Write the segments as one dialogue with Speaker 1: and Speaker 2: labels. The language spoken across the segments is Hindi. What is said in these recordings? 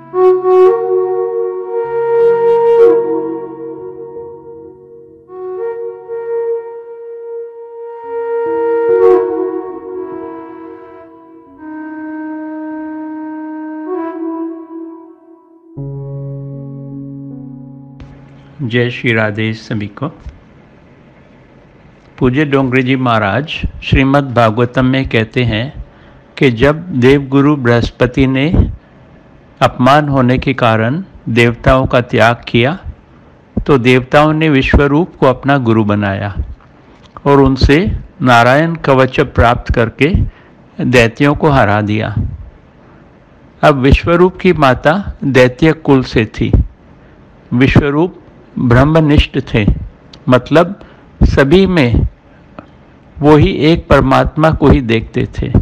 Speaker 1: जय श्री राधे सभी को। पूज्य डोंगरी जी महाराज श्रीमद् भागवतम में कहते हैं कि जब देवगुरु बृहस्पति ने अपमान होने के कारण देवताओं का त्याग किया तो देवताओं ने विश्वरूप को अपना गुरु बनाया और उनसे नारायण कवच प्राप्त करके दैत्यों को हरा दिया। अब विश्वरूप की माता दैत्य कुल से थी। विश्वरूप ब्रह्मनिष्ठ थे, मतलब सभी में वो ही एक परमात्मा को ही देखते थे।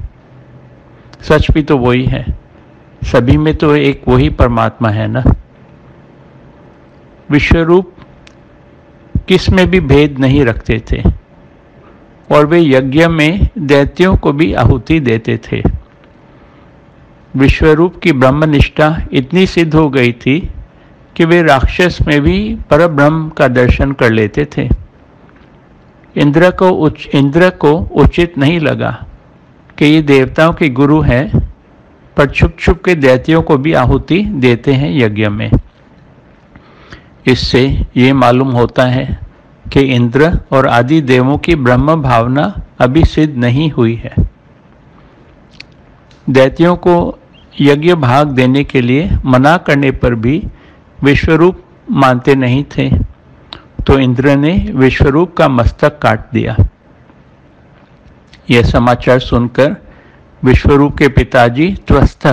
Speaker 1: सच भी तो वही है, सभी में तो एक वही परमात्मा है ना। विश्वरूप किस में भी भेद नहीं रखते थे और वे यज्ञ में दैत्यों को भी आहुति देते थे। विश्वरूप की ब्रह्मनिष्ठा इतनी सिद्ध हो गई थी कि वे राक्षस में भी परब्रह्म का दर्शन कर लेते थे। इंद्र को उचित नहीं लगा कि ये देवताओं के गुरु हैं, पर छुप छुप के दैत्यों को भी आहुति देते हैं यज्ञ में। इससे ये मालूम होता है कि इंद्र और आदि देवों की ब्रह्म भावना अभी सिद्ध नहीं हुई है। दैत्यों को यज्ञ भाग देने के लिए मना करने पर भी विश्वरूप मानते नहीं थे, तो इंद्र ने विश्वरूप का मस्तक काट दिया। यह समाचार सुनकर विश्वरूप के पिताजी त्वस्थ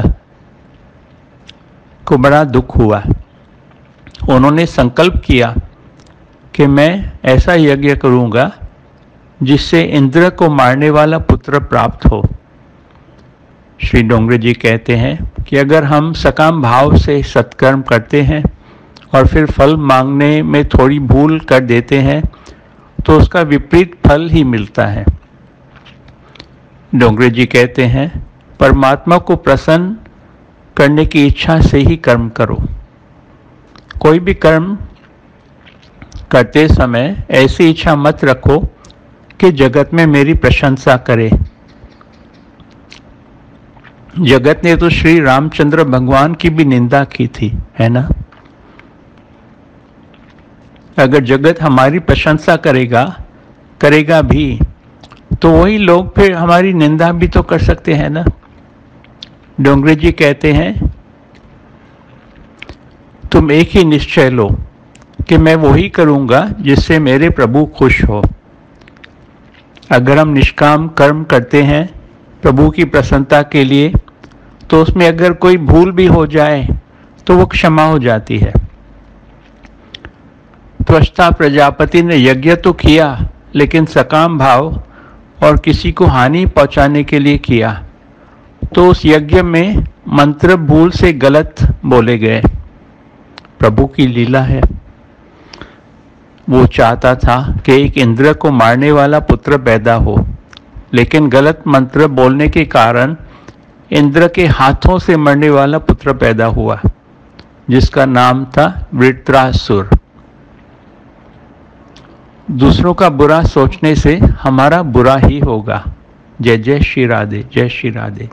Speaker 1: को बड़ा दुख हुआ। उन्होंने संकल्प किया कि मैं ऐसा यज्ञ करूंगा जिससे इंद्र को मारने वाला पुत्र प्राप्त हो। श्री डोंगरे जी कहते हैं कि अगर हम सकाम भाव से सत्कर्म करते हैं और फिर फल मांगने में थोड़ी भूल कर देते हैं तो उसका विपरीत फल ही मिलता है। डोंगरे जी कहते हैं, परमात्मा को प्रसन्न करने की इच्छा से ही कर्म करो। कोई भी कर्म करते समय ऐसी इच्छा मत रखो कि जगत में मेरी प्रशंसा करे। जगत ने तो श्री रामचंद्र भगवान की भी निंदा की थी, है ना। अगर जगत हमारी प्रशंसा करेगा भी तो वही लोग फिर हमारी निंदा भी तो कर सकते हैं ना। डोंगरे जी कहते हैं, तुम एक ही निश्चय लो कि मैं वही करूंगा जिससे मेरे प्रभु खुश हो। अगर हम निष्काम कर्म करते हैं प्रभु की प्रसन्नता के लिए तो उसमें अगर कोई भूल भी हो जाए तो वो क्षमा हो जाती है। त्वष्टा प्रजापति ने यज्ञ तो किया लेकिन सकाम भाव और किसी को हानि पहुंचाने के लिए किया, तो उस यज्ञ में मंत्र भूल से गलत बोले गए। प्रभु की लीला है। वो चाहता था कि एक इंद्र को मारने वाला पुत्र पैदा हो, लेकिन गलत मंत्र बोलने के कारण इंद्र के हाथों से मरने वाला पुत्र पैदा हुआ, जिसका नाम था वृत्रासुर। दूसरों का बुरा सोचने से हमारा बुरा ही होगा। जय जय श्री राधे, जय श्री राधे।